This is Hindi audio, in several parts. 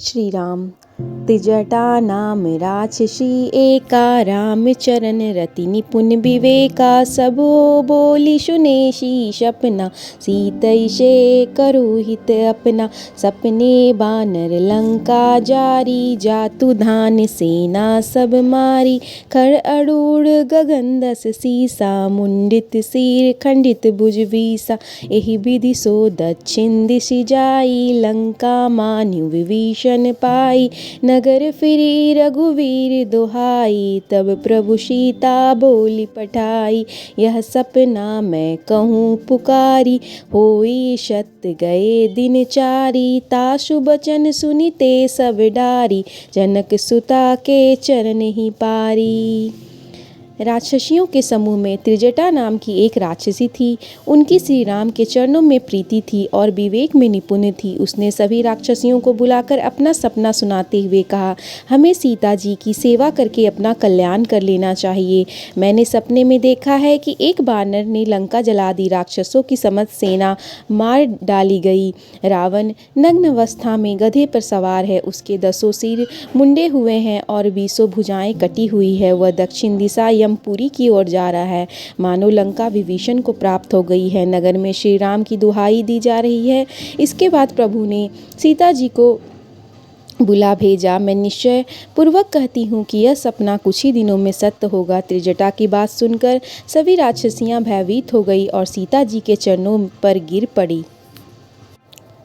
श्री राम। त्रिजटा नाम राक्षसी एका, राम चरण रति निपुण विवेका। सबो बोली सुने शीश अपना, सीतैसे करो हित अपना। सपने बानर लंका जारी, जातु धान सेना सब मारी। खर अरूढ़ गगन दस सीसा, मुंडित सिर खंडित भुज बीसा। एहि विधि सो दक्षिण दिशि जाई, लंका मान्यु विभीषण पाई। नगर फिरी रघुवीर दुहाई, तब प्रभु सीता बोली पठाई। यह सपना मैं कहूँ पुकारी, होई सत्य गए दिन चारी। तासु बचन सुनिते सब डारी, जनक सुता के चरण ही पारी। राक्षसियों के समूह में त्रिजटा नाम की एक राक्षसी थी। उनकी श्री राम के चरणों में प्रीति थी और विवेक में निपुण थी। उसने सभी राक्षसियों को बुलाकर अपना सपना सुनाते हुए कहा, हमें सीता जी की सेवा करके अपना कल्याण कर लेना चाहिए। मैंने सपने में देखा है कि एक बानर ने लंका जला दी, राक्षसों की समस्त सेना मार डाली गई। रावण नग्न अवस्था में गधे पर सवार है, उसके 10 सिर मुंडे हुए हैं और 20 भुजाएं कटी हुई है। वह दक्षिण दिशा यमपुरी की ओर जा रहा है, मानो लंका विभीषण को प्राप्त हो गई है। नगर में श्री राम की दुहाई दी जा रही है। इसके बाद प्रभु ने सीता जी को बुला भेजा। मैं निश्चय पूर्वक कहती हूँ कि यह सपना कुछ ही दिनों में सत्य होगा। त्रिजटा की बात सुनकर सभी राक्षसियां भयभीत हो गई और सीता जी के चरणों पर गिर पड़ी।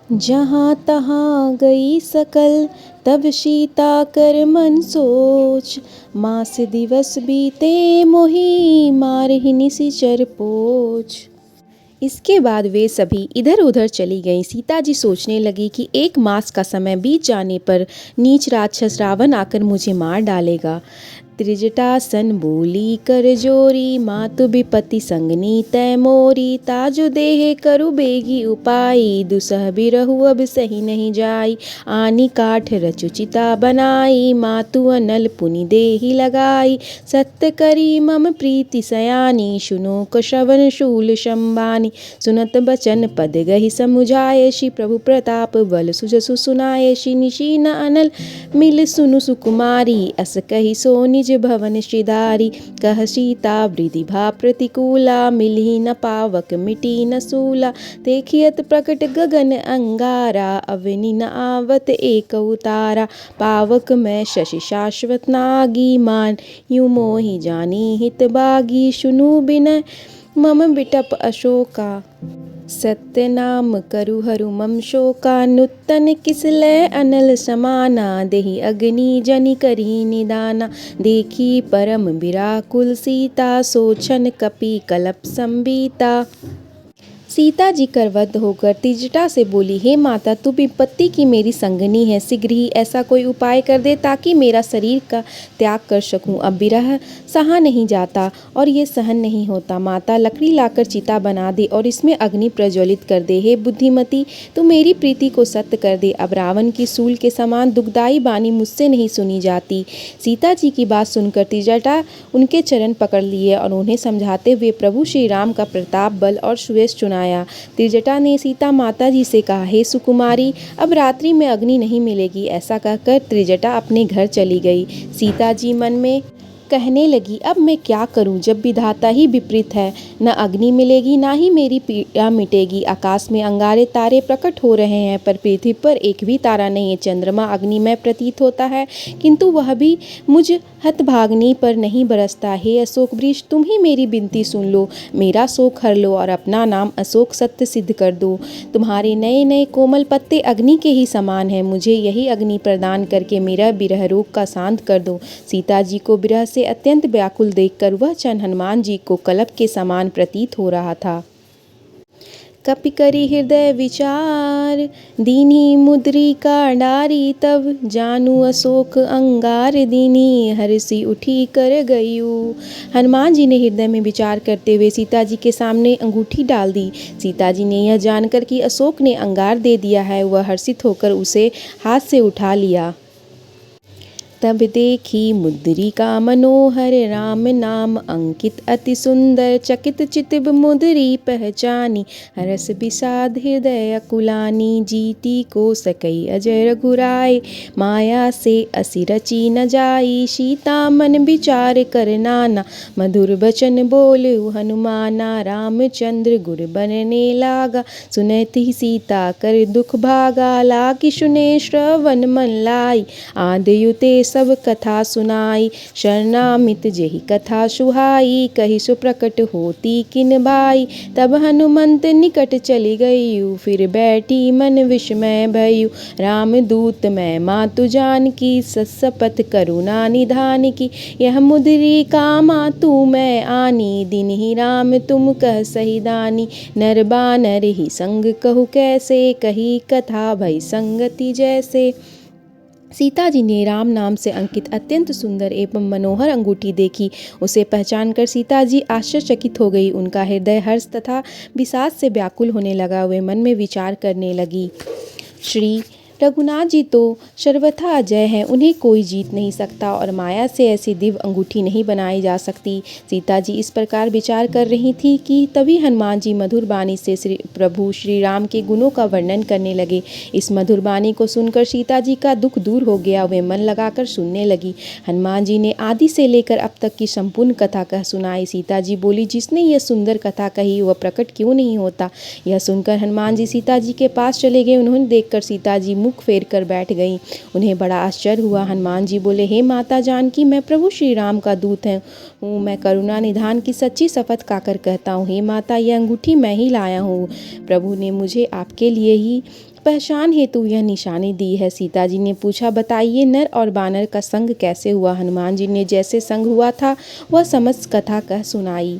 जहाँ तहाँ गई सकल, तब सीता कर मन सोच। मास दिवस बीते मोही, मारहि निशिचर पोच। इसके बाद वे सभी इधर उधर चली गईं। सीता जी सोचने लगी कि 1 मास का समय बीत जाने पर नीच राक्षस रावण आकर मुझे मार डालेगा। त्रिजटासन बोली कर जोरी, मातु विपत्ति संगनी तै मोरी। ताजु देहे करु बेगी उपाई, दुसह बिरहु अब सही नहीं जाई। आनी काठ रचु चिता बनाई, मातु अनल पुनि देहि लगाई। सत्य करी मम प्रीति सयानी, सुनो को श्रवण शूल संबानी। सुनत बचन पद गहि समुझाए, श्री प्रभु प्रताप बल सुजसु सुनाए। श्री निशी न अनल मिल सुनु सुकुमारी, अस कहि सो निज भवन श्रीधारी। कह सीता वृद्धि भा प्रतिकूला, मिलहि न पावक मिटी न सूला। देखियत प्रकट गगन अंगारा, अवनि न आवत एक उतारा। पावक मैं शशि शाश्वत नागी, मान यूं मोहि जानी हित बागी। सुनु बिनय मम बिटप अशोका, सत्य नाम करु हरु मम शोका। नूतन किसलय अनल समाना, देहि अग्नि जनि करी निदाना। देखी परम विराकुल सीता, सोचन कपि कलप संबीता। सीता जी करवद्ध होकर त्रिजटा से बोली, हे माता, तू विपत्ति की मेरी संगनी है। शीघ्र ही ऐसा कोई उपाय कर दे ताकि मेरा शरीर का त्याग कर सकूं। अब विरह सहा नहीं जाता और ये सहन नहीं होता। माता, लकड़ी लाकर चिता बना दे और इसमें अग्नि प्रज्वलित कर दे। हे बुद्धिमती, तू मेरी प्रीति को सत्य कर दे। अब रावण की सूल के समान दुखदायी वाणी मुझसे नहीं सुनी जाती। सीता जी की बात सुनकर त्रिजटा उनके चरण पकड़ लिए और उन्हें समझाते हुए प्रभु श्री राम का प्रताप बल और सुयश चुनाया। त्रिजटा ने सीता माता जी से कहा, हे सुकुमारी, अब रात्रि में अग्नि नहीं मिलेगी। ऐसा कहकर त्रिजटा अपने घर चली गई। सीता जी मन में कहने लगी, अब मैं क्या करूं, जब विधाता ही विपरीत है। न अग्नि मिलेगी, ना ही मेरी पीड़ा मिटेगी। आकाश में अंगारे तारे प्रकट हो रहे हैं, पर पृथ्वी पर एक भी तारा नहीं है। चंद्रमा अग्निमय प्रतीत होता है, किंतु वह भी मुझ हतभागिनी पर नहीं बरसता। हे अशोक वृक्ष, तुम ही मेरी विनती सुन लो, मेरा शोक हर लो और अपना नाम अशोक सत्य सिद्ध कर दो। तुम्हारे नए नए कोमल पत्ते अग्नि के ही समान हैं। मुझे यही अग्नि प्रदान करके मेरा विरह रोग का शांत कर दो। सीता जी को विरह से अत्यंत व्याकुल देखकर वह क्षण हनुमान जी को कल्प के समान प्रतीत हो रहा था। कपि करि हृदय विचार, दीन्ही मुद्रिका डारी। तब जानू अशोक अंगार दीनी, हर्षि उठी कर गयू। हनुमान जी ने हृदय में विचार करते हुए सीता जी के सामने अंगूठी डाल दी। सीता जी ने यह जानकर कि अशोक ने अंगार दे दिया है, वह हर्षित होकर उसे हाथ से उठा लिया। तब देखी मुद्रिका मनोहर, राम नाम अंकित अति सुंदर। चकित चितिब मुद्री पहचानी, हरस विषाद हृदय अकुलानी। जीती को सकई अजय रघुराई, माया से असि रची न जाई। सीता मन विचार कर नाना, मधुर बचन बोलु हनुमाना। रामचंद्र गुर बनने लागा, सुनती सीता कर दुख भागा। लागी सुने श्रवण मन लाई, आदयुते सब कथा सुनाई। शरणामित जेहि कथा सुहाई, कहि सो प्रकट होती किन भाई। तब हनुमंत निकट चली गई, फिर बैठी मन विस्मय भयु। राम दूत मैं मातु जानकी, सत्सपथ करुणा निधान की। यह मुद्रिका मातु मैं आनी, दिन ही राम तुम कह सही दानी। नर बानर ही संग कहु कैसे, कही कथा भई संगति जैसे। सीता जी ने राम नाम से अंकित अत्यंत सुंदर एवं मनोहर अंगूठी देखी। उसे पहचान कर सीता जी आश्चर्यचकित हो गई। उनका हृदय हर्ष तथा विषाद से व्याकुल होने लगा। वे मन में विचार करने लगी, श्री रघुनाथ जी तो सर्वथा अजय हैं, उन्हें कोई जीत नहीं सकता और माया से ऐसी दिव्य अंगूठी नहीं बनाई जा सकती। सीता जी इस प्रकार विचार कर रही थी कि तभी हनुमान जी मधुर वाणी से प्रभु श्री राम के गुणों का वर्णन करने लगे। इस मधुर वाणी को सुनकर सीता जी का दुख दूर हो गया। वे मन लगाकर सुनने लगी। हनुमान जी ने आदि से लेकर अब तक की संपूर्ण कथा कह सुनाई। सीता जी बोली, जिसने यह सुंदर कथा कही वह प्रकट क्यों नहीं होता। यह सुनकर हनुमान जी सीता जी के पास चले गए। उन्होंने देखकर सीता जी मुख फेर कर बैठ गईं। उन्हें बड़ा आश्चर्य हुआ। हनुमान जी बोले, हे माता जानकी, मैं प्रभु श्री राम का दूत हूँ। मैं करुणा निधान की सच्ची शपथ खाकर कहता हूँ, हे माता, यह अंगूठी मैं ही लाया हूँ। प्रभु ने मुझे आपके लिए ही पहचान हेतु यह निशानी दी है। सीता जी ने पूछा, बताइए नर और बानर का संग कैसे हुआ। हनुमान जी ने जैसे संग हुआ था वह समस्त कथा कह सुनाई।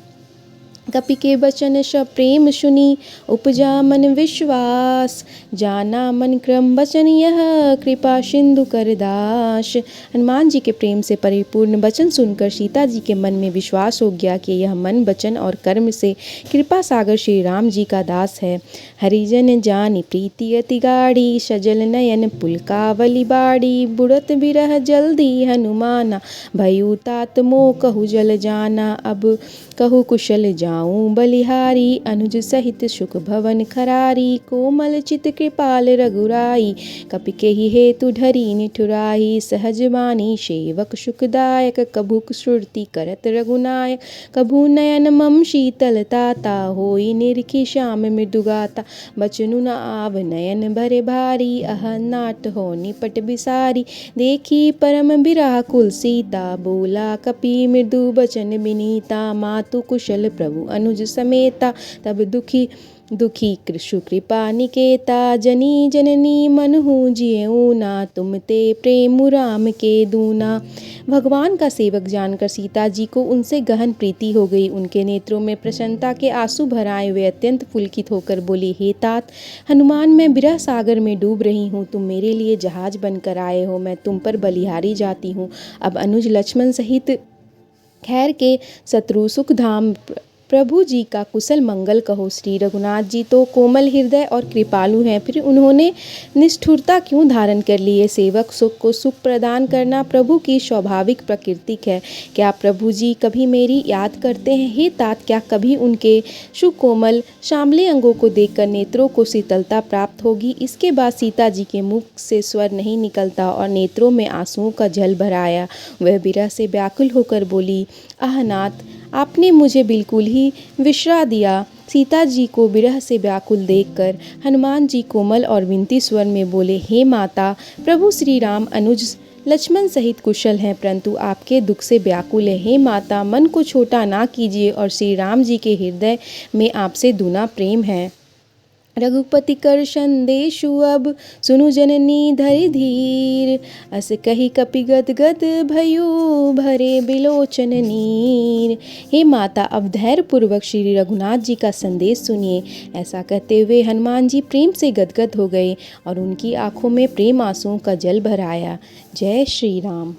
कपि के बचन सब प्रेम सुनी, उपजा मन विश्वास। जाना मन क्रम वचन यह, कृपा सिंधु कर दास। हनुमान जी के प्रेम से परिपूर्ण वचन सुनकर सीता जी के मन में विश्वास हो गया कि यह मन वचन और कर्म से कृपा सागर श्री राम जी का दास है। हरिजन जानी प्रीति अति गाढ़ी, सजल नयन पुलकावली बाड़ी। बुड़त बिरह जल्दी हनुमाना, भयउ तात मोह कहु जल जाना। अब कहु कुशल जाऊं बलिहारी, अनुज सहित सुख भवन खरारी। कोमल चित कृपाल रघुराई, कपि केहि हेतु ढरी निठुराई। सहज बानी सेवक सुखदायक, कभु श्रुति करत रघुनायक। कभु नयन मम शीतल ताता, होई निरखी श्याम मृदुगाता। बचनु न आव नयन भरे भारी, अह नाट हो निपट बिसारी। देखी परम बिरह कुल सीता, बोला कपि मृदु बचन बिनीता। मातु कुशल प्रभु अनुज समेता, तब दुखी कृषु कृपा निकेता। जनी जननी मनहु जियऊ ना, तुम ते प्रेम राम के दूना। भगवान का सेवक जानकर सीता जी को उनसे गहन प्रीति हो गई। उनके नेत्रों में प्रसन्नता के आंसू भर आए। वे अत्यंत पुलकित होकर बोली, हे तात हनुमान, मैं बिरह सागर में डूब रही हूँ। तुम मेरे लिए जहाज बनकर आए हो, मैं तुम पर बलिहारी जाती हूँ। अब अनुज लक्ष्मण सहित खैर के शत्रु सुख धाम प्रभु जी का कुशल मंगल कहो। श्री रघुनाथ जी तो कोमल हृदय और कृपालु हैं, फिर उन्होंने निष्ठुरता क्यों धारण कर ली है। सेवक सुख को सुख प्रदान करना प्रभु की स्वाभाविक प्रकृति है। क्या प्रभु जी कभी मेरी याद करते हैं। हे तात, क्या कभी उनके सुकोमल श्यामले अंगों को देखकर नेत्रों को शीतलता प्राप्त होगी। इसके बाद सीता जी के मुख से स्वर नहीं निकलता और नेत्रों में आंसुओं का जल भर आया। वह विरह से व्याकुल होकर बोली, आह नाथ, आपने मुझे बिल्कुल ही विश्रा दिया। सीता जी को विरह से व्याकुल देखकर हनुमान जी कोमल और विनती स्वर में बोले, हे माता, प्रभु श्री राम अनुज लक्ष्मण सहित कुशल हैं, परंतु आपके दुख से व्याकुल है। हे माता, मन को छोटा ना कीजिए और श्री राम जी के हृदय में आपसे दूना प्रेम है। रघुपति कर संदेशु अब, सुनु जननी धरि धीर। अस कही कपि गद गद भयु, भरे बिलोचन नीर। हे माता, अब धैर्य पूर्वक श्री रघुनाथ जी का संदेश सुनिए। ऐसा कहते हुए हनुमान जी प्रेम से गदगद हो गए और उनकी आंखों में प्रेम आंसुओं का जल भर आया। जय श्री राम।